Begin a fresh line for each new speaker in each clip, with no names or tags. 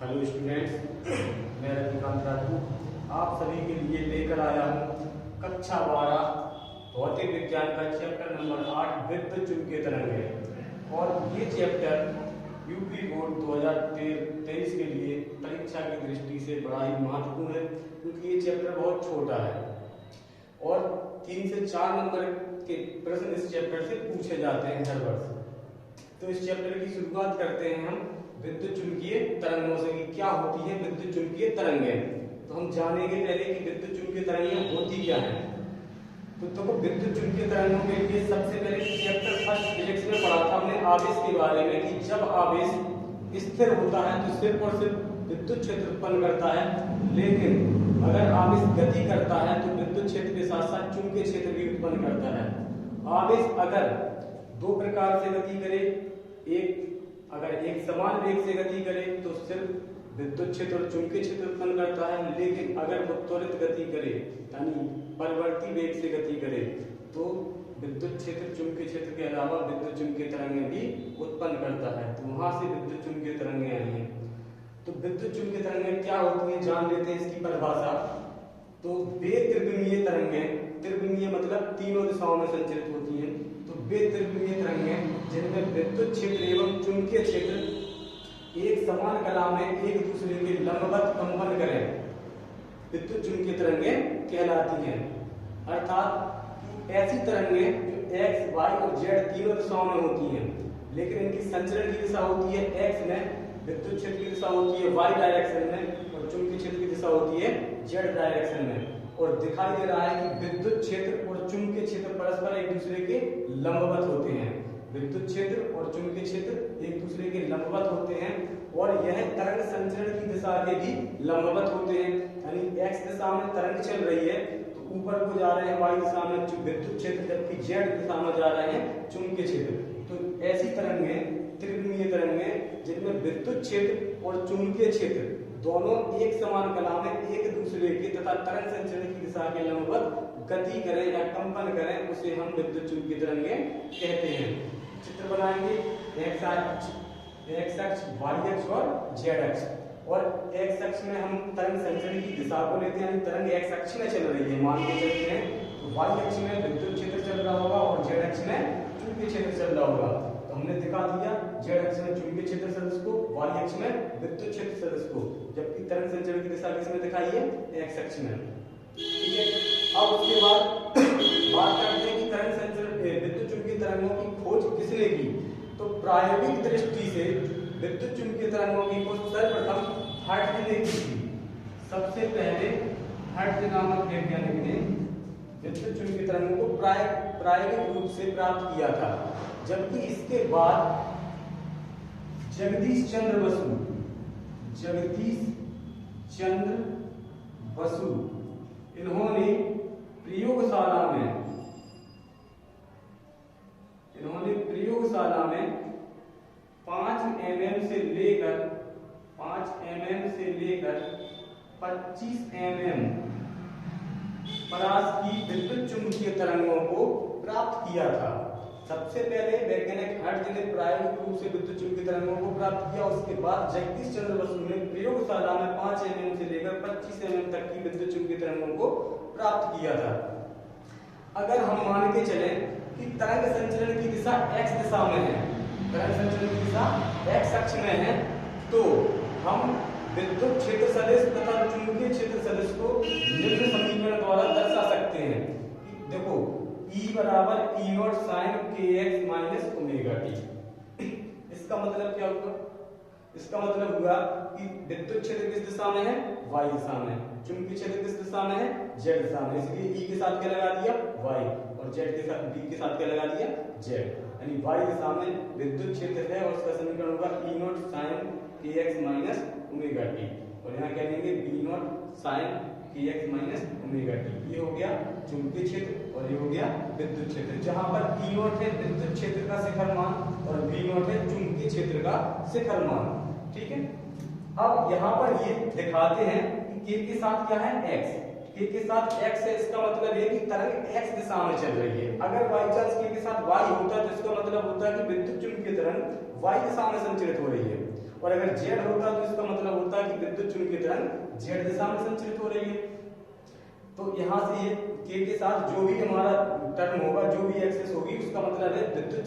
Hello students, मैं रजनीकांत राजपूत आप सभी के लिए लेकर आया हूँ कक्षा 12 भौतिक विज्ञान का चैप्टर नंबर 8 विद्युत चुंबकीय तरंगें। और ये चैप्टर यूपी बोर्ड 2023 के लिए परीक्षा की दृष्टि से बड़ा ही महत्वपूर्ण है, क्योंकि ये चैप्टर बहुत छोटा है और 3 से 4 नंबर के प्रश्न इस चैप्टर से पूछे जाते हैं हर वर्ष। तो इस चैप्टर की शुरुआत करते हैं हम विद्युत चुंबकीय तरंगों से कि क्या होती है विद्युत चुंबकीय तरंगें। तो हम जानेंगे पहले कि विद्युत चुंबकीय तरंगें होती क्या हैं। तो विद्युत चुंबकीय तरंगों के लिए सबसे पहले चैप्टर फर्स्ट फिजिक्स में पढ़ा था हमने आवेश के बारे में कि जब आवेश स्थिर होता है तो सिर्फ और सिर्फ विद्युत क्षेत्र उत्पन्न करता है, लेकिन अगर आवेश गति करता है तो विद्युत क्षेत्र के साथ साथ चुंबकीय क्षेत्र भी उत्पन्न करता है। आवेश अगर दो प्रकार से गति करे, अगर एक समान वेग से गति करे तो सिर्फ विद्युत क्षेत्र और चुंबकीय क्षेत्र उत्पन्न करता है, लेकिन अगर वो त्वरित गति करे यानी परिवर्ती वेग से गति करे तो विद्युत क्षेत्र चुंबकीय क्षेत्र के अलावा विद्युत चुंबकीय तरंगें भी उत्पन्न करता है। तो वहां से विद्युत चुंबकीय तरंगें आई हैं। तो विद्युत चुंबकीय तरंगें क्या होती हैं जान लेते हैं इसकी परिभाषा। तो वे त्रिविमीय तरंगें, त्रिविमीय मतलब तीनों दिशाओं में संचरित होती हैं। तो वे त्रिविमीय तरंगें जिनमें विद्युत क्षेत्र एवं चुंबकीय क्षेत्र एक समान कला में एक दूसरे के लंबवत कंपन करें, विद्युत चुंबकीय तरंगें कहलाती हैं। अर्थात ऐसी तरंगें जो एक्स, वाई और जेड तीनों दिशाओं में होती हैं, लेकिन इनकी संचरण की दिशा होती है एक्स में, विद्युत क्षेत्र की दिशा होती है वाई डायरेक्शन में और चुंबकीय क्षेत्र की दिशा होती है जेड डायरेक्शन में। और दिखाई दे रहा है कि विद्युत क्षेत्र और चुंबकीय क्षेत्र परस्पर एक दूसरे के लंबवत होते हैं। विद्युत क्षेत्र और चुंबकीय क्षेत्र एक दूसरे के लंबवत होते हैं और यह तरंग संचरण की दिशा के भी लंबवत होते हैं। यानी एक्स दिशा में तरंग चल रही है तो ऊपर को जा रहे हैं वाई दिशा में विद्युत क्षेत्र, जबकि जेड दिशा में जा रहे हैं चुंबकीय क्षेत्र। तो ऐसी तरंगें त्रिविमीय तरंगें जिनमें विद्युत क्षेत्र और चुंबकीय क्षेत्र दोनों एक समान कला में एक दूसरे के तथा तरंग संचरण की दिशा के लंबवत गति करें या कंपन करें, उसे हम विद्युत चुंबकीय तरंगें कहते हैं। चित्र बनाएंगे एक्स अक्ष, वाई अक्ष और जेड अक्ष। और एक्स अक्ष में हम तरंग संचरण की दिशा को लेते हैं, तरंग एक्स अक्ष में चल रही है मान के चलते हैं, तो वाई अक्ष में विद्युत क्षेत्र चल रहा होगा और जेड अक्ष में चुंबकीय क्षेत्र चल रहा होगा। तो हमने दिखा दिया जेड अक्ष में चुंबकीय क्षेत्र सदिश को, वाई अक्ष में विद्युत क्षेत्र सदिश को, जबकि तरंग संचरण की दिशा किसमें दिखाई है एक्स अक्ष में। ठीक है, अब उसके बाद बात करते हैं कि तरंग संचरण विद्युत चुंबकीय तरंगों की खोज किसने की। तो प्रायोगिक दृष्टि से विद्युत चुंबकीय तरंगों की खोज सर्वप्रथम हर्ट्ज ने की थी। सबसे पहले हर्ट्ज नामक वैज्ञानिक ने विद्युत चुंबकीय तरंगों को प्रायोगिक रूप से प्राप्त किया था, जबकि इसके बाद जगदीश चंद्र बसु इन्होंने प्रयोगशाला में 5 mm से लेकर 25 mm परास की विद्युत चुंबकीय तरंगों को प्राप्त किया था। सबसे पहले वैज्ञानिक हर्ट्ज ने प्रायोगिक रूप से विद्युत चुंबकीय तरंगों को प्राप्त किया। उसके बाद जगदीश चंद्र बसु ने प्रयोगशाला में 5 mm से लेकर 25 mm तक की विद्युत चुंबकीय तरंगों को प्राप्त किया था। अगर हम मान के चलें कि तरंग संचरण की दिशा x दिशा में है, तरंग संचरण की दिशा x अक्ष में है, तो हम विद्युत क्षेत्र सदिश तथा चुंबकीय क्षेत्र सदिश को निम्न समीकरण द्वारा दर्शा सकते हैं। देखो E बराबर E0 sin kx minus omega t। इसका मतलब क्या होगा? इसका मतलब हुआ कि विद्युत क्षेत्र किस दिशा में है y दिशा में, चुंबकीय क्षेत्र किस दिशा में है z दिशा में, इसलिए E के साथ क्या लगा दिया y और z के साथ B के साथ क्या लगा दिया z। यानी y दिशा में विद्युत क्षेत्र है और उसका समीकरण होगा E0 sin kx minus omega t, और यहाँ क्या लेंगे B0 sin kx minus omega t। ये हो गया चुंबकीय क्षेत्र और ये हो गया विद्युत क्षेत्र, जहां पर E0 है विद्युत क्षेत्र का शिखर मान और V0 है चुंबकीय क्षेत्र का शिखर मान। ठीक है, अब यहाँ पर ये दिखाते हैं कि k के साथ क्या है x, k के साथ x है, इसका मतलब है कि तरंग x दिशा में चल रही है। अगर बाई चांस k के साथ y होता तो इसका मतलब होता है कि विद्युत चुंबकीय तरंग y दिशा में संचरित हो रही है। और अगर जेड होता तो इसका मतलब होता है कि विद्युत चुंबकीय तरंग जेड दिशा में संचरित हो रही है। तो यहाँ से ये के साथ जो भी हमारा टर्म होगा, जो भी एक्सेस होगी, उसका मतलब है विद्युत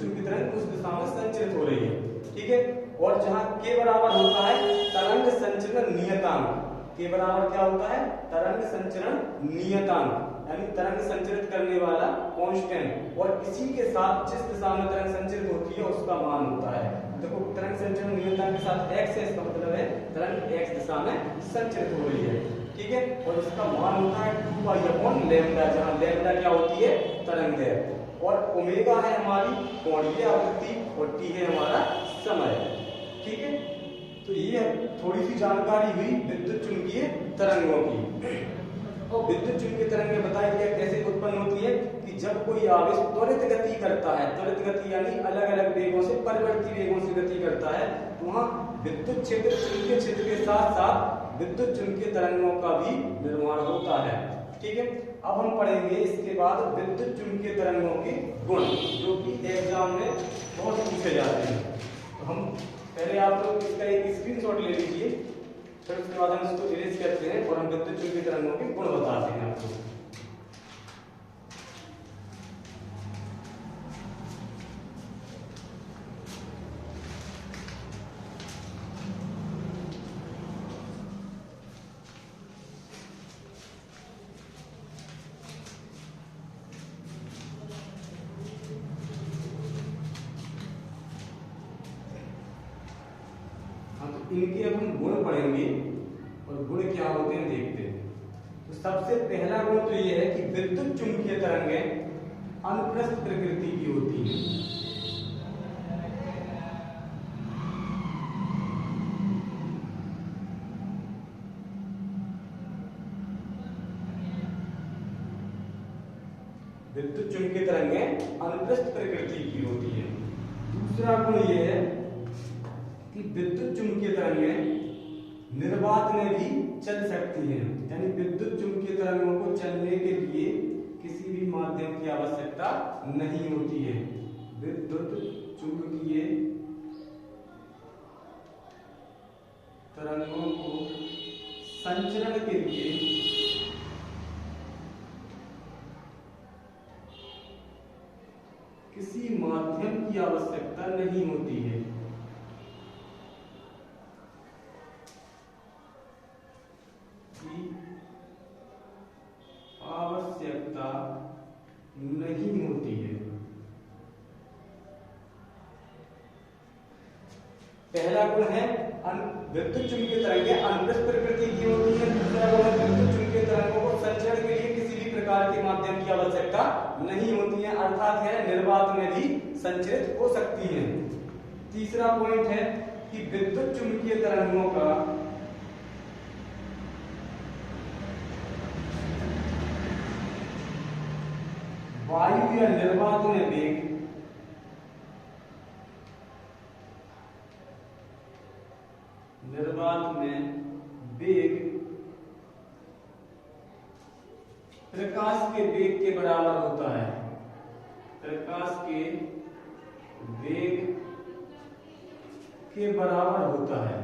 चुंबकीय तरंग उस दिशा में संचरित हो रही है। ठीक है। और जहाँ के बराबर होता है तरंग संचरण नियतांक, के बराबर क्या होता है? तरंग संचरण नियतांक, यानी तरंग संचरित करने वाला कांस्टेंट, और इसी के साथ जिस दिशा में तरंग संचरित होती है उसका मान होता है। देखो तरंग संचरण नियतांक के साथ x है, इसका मतलब है तरंग x दिशा में संचरित हो रही है। ठीक है। और इसका मान होता है 2π/λ, जहाँ लैम्डा क्या होती है? तरंग है, और ओमेगा है हमारी कोणीय आवृत्ति, और t है हमारा समय। ठीक है। तो ये थोड़ी सी जानकारी हुई विद्युत चुंबकीय तरंगों की। और विद्युत चुंबकीय तरंगें बताई दिया कैसे उत्पन्न होती है कि जब कोई आवेश त्वरित गति करता है, त्वरित गति यानी अलग अलग वेगों से परिवर्ती वेगों से गति करता है, तो वहाँ विद्युत क्षेत्र चुंबकीय क्षेत्र के साथ साथ विद्युत चुंबकीय तरंगों का भी निर्माण होता है। ठीक है। अब हम पढ़ेंगे इसके बाद विद्युत चुंबकीय तरंगों के गुण, जो कि एग्जाम में बहुत पूछे जाते हैं। तो हम पहले आप लोग इसका एक स्क्रीनशॉट ले लीजिए, फिर उसके बाद हम इसको इरेज करते हैं और हम विद्युत चुंबकीय तरंगों के गुण बताते हैं आपको। इनके अब हम गुण पढ़ेंगे और गुण क्या होते हैं देखते हैं। तो सबसे पहला गुण तो ये है कि विद्युत चुंबकीय तरंगें अनुप्रस्थ प्रकृति की होती हैं। विद्युत चुंबकीय तरंगें अनुप्रस्थ प्रकृति की होती है। दूसरा गुण ये है कि विद्युत चुंबकीय तरंगें निर्वात में भी चल सकती हैं, यानी विद्युत चुंबकीय तरंगों को चलने के लिए किसी भी माध्यम की आवश्यकता नहीं होती है। विद्युत चुंबकीय तरंगों को संचरण के लिए किसी माध्यम की आवश्यकता नहीं होती है। आवश्यकता नहीं होती है। पहला गुण है विद्युत चुंबकीय तरंगें अनुप्रस्थ प्रकृति की होती है। दूसरा गुण है विद्युत चुंबकीय तरंगों को संचरण के लिए किसी भी प्रकार के माध्यम की आवश्यकता नहीं होती है, अर्थात है निर्वात में भी संचरित हो सकती है। तीसरा पॉइंट है कि विद्युत चुंबकीय तरंगों का वायु या निर्वात में वेग प्रकाश के वेग के बराबर होता है। प्रकाश के वेग के बराबर होता है।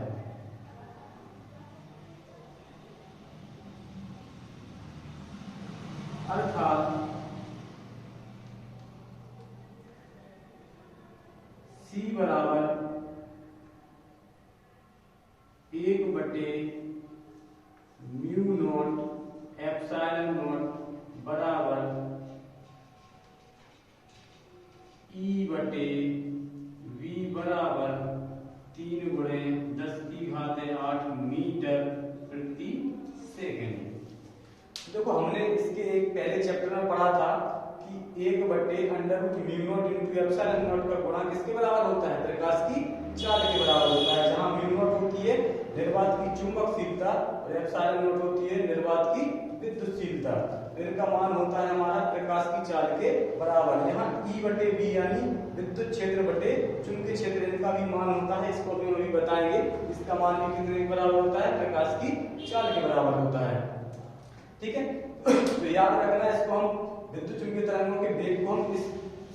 अर्थात C बराबर 1/μ0 ε0 बराबर E/v बराबर 3×10⁸ मीटर प्रति सेकंड। देखो हमने इसके एक पहले चैप्टर में पढ़ा था कि 1/√μ0 × ε0 का गुणा किसके बराबर होता है? प्रकाश की चाल के बराबर होता है, जहां μ0 होती है निर्वात की चुंबकशीलता और ε0 होती है निर्वात की विद्युतशीलता। इनका मान होता है हमारा प्रकाश की चाल के बराबर। यहाँ E/v यानी विद्युत क्षेत्र बटे चुंबकीय क्षेत्र, इनका भी मान होता है, इसको भी हम अभी बताएंगे। इसका मान भी कितने के बराबर होता है? प्रकाश की चाल के बराबर होता है। ठीक है। तो याद रखना इसको, हम विद्युत चुंबकीय तरंगों के वेग को हम इस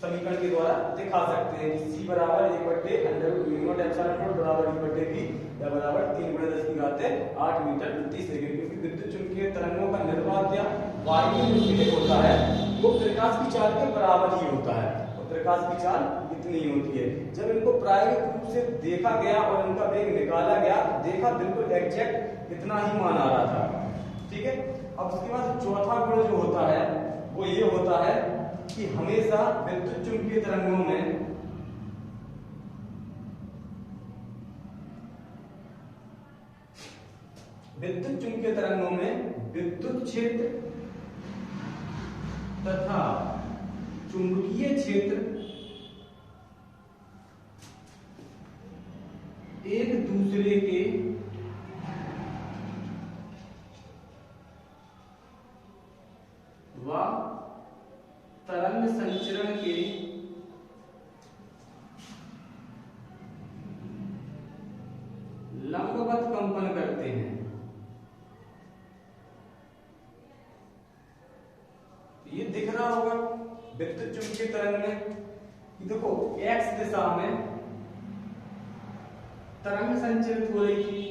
समीकरण के द्वारा दिखा सकते हैं कि C बराबर 1/√μ0 बराबर E/v या बराबर 3×10⁸ मीटर प्रति सेकंड, क्योंकि विद्युत चुंबकीय तरंगों का निर्वात या वायु में जो वेग होता है वो प्रकाश की चाल के बराबर ही होता है, और प्रकाश की चाल इतनी ही होती है। जब इनको प्रायोगिक रूप से देखा गया और इनका वेग निकाला गया तो देखा बिल्कुल एग्जैक्ट इतना ही मान आ रहा था। ठीक है, अब उसके बाद चौथा गुण जो होता है वो ये होता है कि हमेशा विद्युत चुंबकीय तरंगों में विद्युत क्षेत्र तथा चुंबकीय क्षेत्र एक दूसरे के व तरंग संचरण के लंबवत कंपन करते हैं। ये दिख रहा होगा विद्युत चुंबकीय तरंग में कि देखो x दिशा में तरंग संचरित हो रही थी।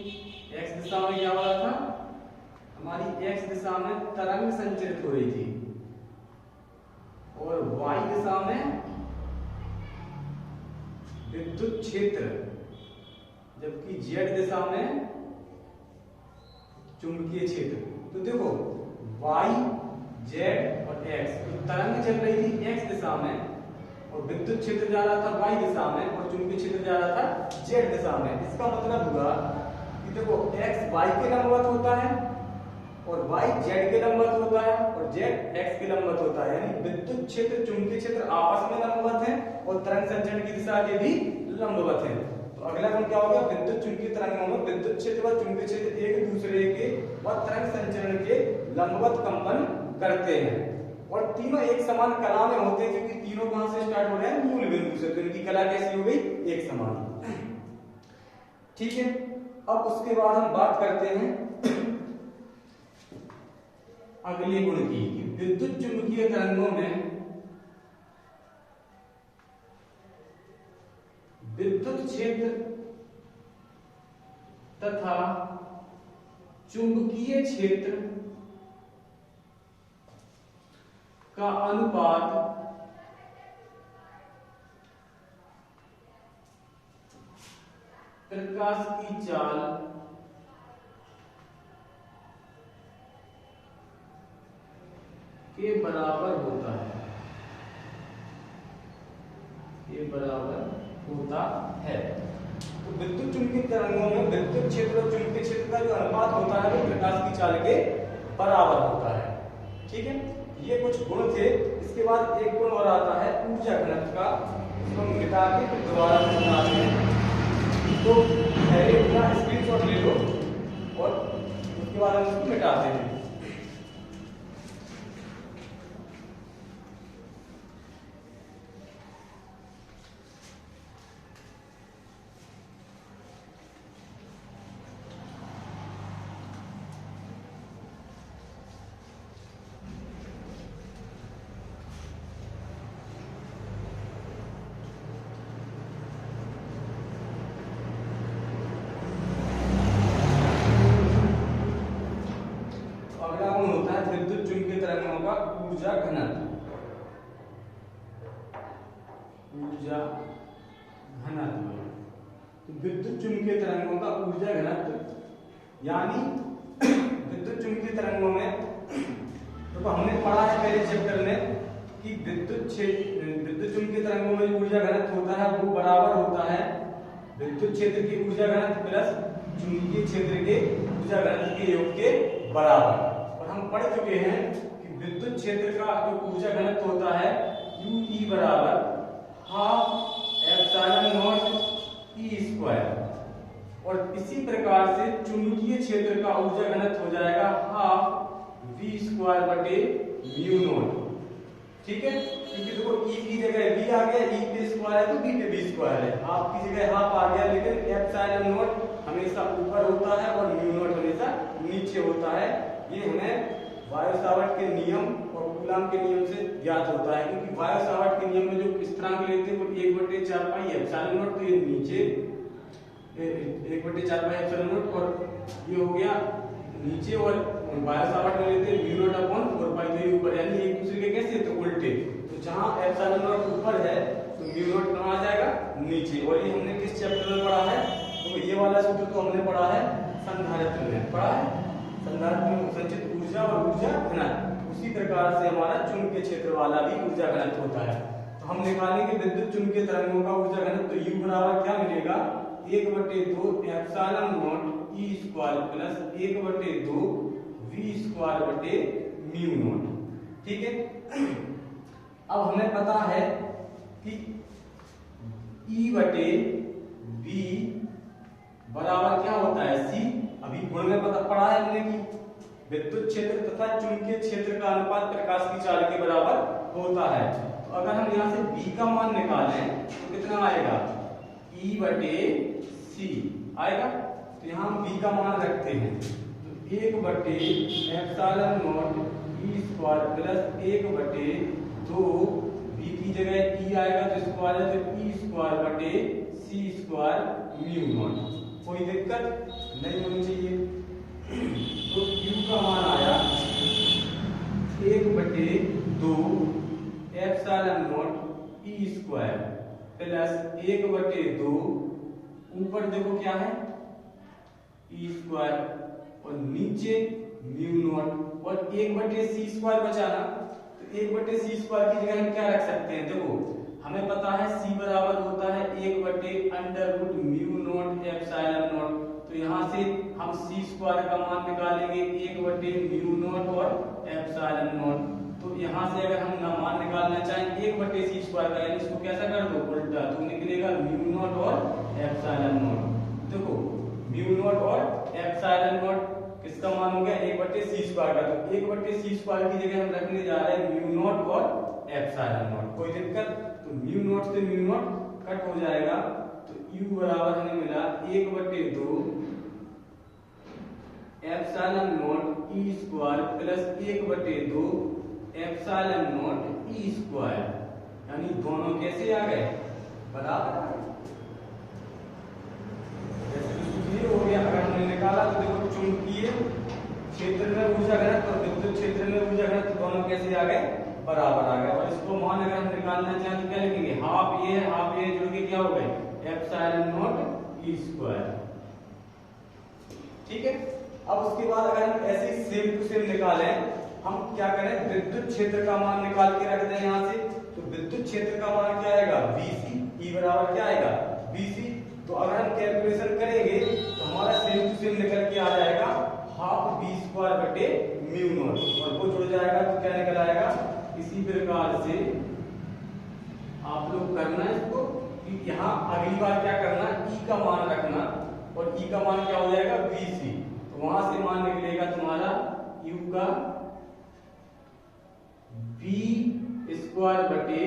x दिशा में क्या हो रहा था, हमारी x दिशा में तरंग संचरित हो रही थी, और y दिशा में विद्युत क्षेत्र, जबकि z दिशा में चुंबकीय क्षेत्र। तो देखो y, z और x, तो तरंग चल रही थी x दिशा में और विद्युत क्षेत्र जा रहा था y दिशा में और चुंबकीय क्षेत्र जा रहा था z दिशा में। इसका मतलब हुआ कि देखो x y के लंबवत होता है और y z के लंबवत होता है और z x के लंबवत होता है, यानी विद्युत क्षेत्र चुंबकीय क्षेत्र आपस में लंबवत है और तरंग संचरण की दिशा के भी लंबवत है। तो अगला गुण क्या होगा, विद्युत चुंबकीय तरंगों में विद्युत क्षेत्र व चुंबकीय क्षेत्र एक दूसरे के व तरंग संचरण के लंबवत कंपन करते हैं, और तीनों एक समान कला में होते हैं, क्योंकि तीनों कहां से स्टार्ट हो रहे हैं, मूल बिंदु से। तो इनकी कला कैसी हो गई, एक समान। ठीक है, अब उसके बाद हम बात करते हैं अगले गुण की, कि विद्युत चुंबकीय तरंगों में विद्युत क्षेत्र तथा चुंबकीय क्षेत्र का अनुपात प्रकाश की चाल के बराबर होता है, के बराबर होता है। तो विद्युत चुंबकीय तरंगों में विद्युत क्षेत्र और चुंबकीय क्षेत्र का जो अनुपात होता है वो प्रकाश की चाल के बराबर होता है। ठीक है, ये कुछ गुण थे। इसके बाद एक गुण और आता है ऊर्जा घनत्व का, इसको मिटा के फिर दोबारा बनाते हैं। तो पहले अपना स्क्रीनशॉट ले लो और उसके बाद हम इसको मिटाते हैं। ऊर्जा घनत्व, ऊर्जा घनत्व, तो विद्युत चुंबकीय तरंगों का ऊर्जा घनत्व, यानी विद्युत चुंबकीय तरंगों में तो हमने पढ़ा है पहले चैप्टर में कि विद्युत चुंबकीय तरंगों में ऊर्जा घनत्व होता है वो बराबर होता है विद्युत क्षेत्र की ऊर्जा घनत्व प्लस चुंबकीय क्षेत्र के ऊर्जा घनत्व के योग के बराबर। और हम पढ़ चुके हैं विद्युत क्षेत्र का जो ऊर्जा घनत्व होता है UE बराबर 12ε0E², और इसी प्रकार से चुंबकीय क्षेत्र का ऊर्जा घनत्व हो जाएगा 12v²/μ0। ठीक है, क्योंकि देखो E की जगह v आ गया, E पे स्क्वायर है तो v पे v² है, हाफ की जगह हाफ आ गया, लेकिन ε0 हमेशा ऊपर होता है और μ0 हमेशा नीचे होता है। ये हमें वायु सावर्त के नियम और कूलाम के नियम से ज्ञात होता है, क्योंकि बायो सावर्ट के नियम में जो स्थिरांक लेते हैं वो 1/4 पाई एप्सिलॉन नॉट, तो ये नीचे 1/4 पाई एप्सिलॉन नॉट और ये हो गया नीचे, और बायो सावर्ट में लेते हैं म्यू नॉट अपॉन 4 पाई, तो ये ऊपर, यानी एक दूसरे के कैसे तो उल्टे। तो जहां एप्सिलॉन नॉट ऊपर है तो म्यू नॉट कहां आ जाएगा नीचे। और ये हमने किस चैप्टर में पढ़ा है, तो ये वाला सूत्र तो हमने पढ़ा है संधारित्र में, पढ़ा है संधारित्र में संचित ऊर्जा और ऊर्जा घनत्व। उसी प्रकार से हमारा चुंबकीय क्षेत्र वाला भी ऊर्जा घनत्व होता है। तो हम निकालेंगे विद्युत चुंबकीय तरंगों का ऊर्जा घनत्व, तो U बराबर क्या मिलेगा 1/2 epsilon not E square plus 1/2 V square बटे म्यू नॉट। ठीक है, अब हमें पता है कि E बटे V बराबर क्या होता है C। अभी गुण में पता पढ़ा है हमने कि विद्युत क्षेत्र तथा चुंबकीय क्षेत्र का अनुपात प्रकाश की चाल के बराबर होता है। तो अगर हम यहाँ से V का मान निकालें तो कितना आएगा E बटे C आएगा। तो यहाँ हम V का मान रखते हैं, तो 1/2 epsilon not E square plus 1/2 V की जगह E आएगा तो स्क्वायर है, तो E स्क्वायर बटे C स्क्वायर म्यू नॉट। कोई दिक्कत नहीं होनी चाहिए। तो U का मान आया 1/2 epsilon not E square plus 1/2, ऊपर देखो क्या है E स्क्वायर और नीचे म्यू नॉट, और 1/c स्क्वायर बचा ना, तो 1/c स्क्वायर की जगह हम क्या रख सकते हैं, देखो हमें पता है C बराबर होता है 1/√μ नॉट एप्सिलॉन नॉट। तो यहाँ से हम C स्क्वायर का मान निकालेंगे 1/μ नॉट और एप्सिलॉन नॉट। तो यहाँ से अगर हम मान निकालना चाहें 1/c स्क्वायर का, यानी इसको कैसा कर दो उल्टा, तो निकलेगा म्यू नॉट और एप्सिलॉन नॉट। देखो म्यू नॉट और एप्सिलॉन नॉट किसका मान हो गया 1/c स्क्वायर का, तो 1/c स्क्वायर की जगह हम रखने जा रहे हैं म्यू नॉट और एप्सिलॉन नॉट। कोई दिक्कत, तो म्यू नॉट से म्यू नॉट कट हो जाएगा, तो U बराबर हमें मिला 1/2 epsilon not E square plus 1/2 epsilon not E square, यानी दोनों कैसे आ गए बराबर आ गए। ये हो गया। अगर हमने निकाला तो देखो चुंबकीय क्षेत्र में ऊर्जा घनत्व और विद्युत क्षेत्र में ऊर्जा घनत्व दोनों कैसे आ गए बराबर आ गए। और इसको मान अगर हम निकालना चाहें तो क्या लिखेंगे, हाफ ये जुड़ के क्या हो गए एप्सिलॉन नॉट E स्क्वायर। ठीक है, अब उसके बाद अगर हम ऐसे सेम टू सेम निकालें, हम क्या करें विद्युत क्षेत्र का मान निकाल के रख दें यहाँ से, तो विद्युत क्षेत्र का मान क्या आएगा VC, E बराबर क्या आएगा VC। तो अगर हम कैलकुलेशन करेंगे तो हमारा सेम टू सेम निकल के आ जाएगा हाफ V स्क्वायर बटे म्यू नॉट, और वो जुड़ जाएगा तो क्या निकल आएगा। इसी प्रकार से आप लोग करना इसको कि यहाँ अगली बार क्या करना E का मान रखना, और E का मान क्या हो जाएगा VC, तो वहां से मान निकलेगा तुम्हारा U का V स्क्वायर बटे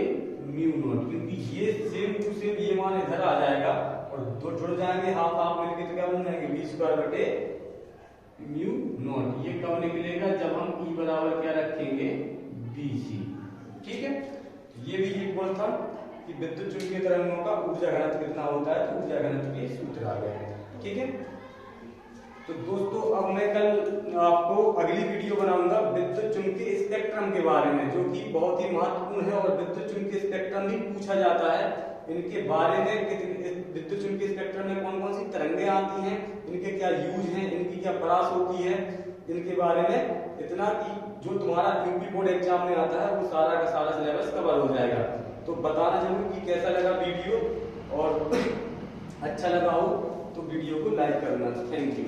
म्यू नॉट, क्योंकि ये सेम टू सेम ये मान इधर आ जाएगा और दो जुड़ जाएंगे हाफ हाफ मिलके, तो क्या बन जाएंगे V स्क्वायर बटे म्यू नॉट। ये कब निकलेगा जब हम E बराबर क्या रखेंगे BC। ठीक है, ये भी इक्वल था कि विद्युत चुंबकीय तरंगों का ऊर्जा घनत्व कितना होता है, तो ऊर्जा घनत्व के सूत्र आ गए। ठीक है, तो दोस्तों अब मैं कल आपको अगली वीडियो बनाऊंगा विद्युत चुंबकीय स्पेक्ट्रम के बारे में, जो कि बहुत ही महत्वपूर्ण है और विद्युत चुंबकीय स्पेक्ट्रम भी पूछा जाता है। इनके बारे में विद्युत चुंबकीय स्पेक्ट्रम में कौन कौन सी तरंगें आती हैं, इनके क्या यूज हैं, इनकी क्या परास होती है, इनके बारे में इतना कि जो तुम्हारा यूपी बोर्ड एग्जाम में आता है वो सारा का सारा सिलेबस कवर हो जाएगा। तो बताना जरूर कि कैसा लगा वीडियो, और अच्छा लगा हो तो वीडियो को लाइक करना। Thank you.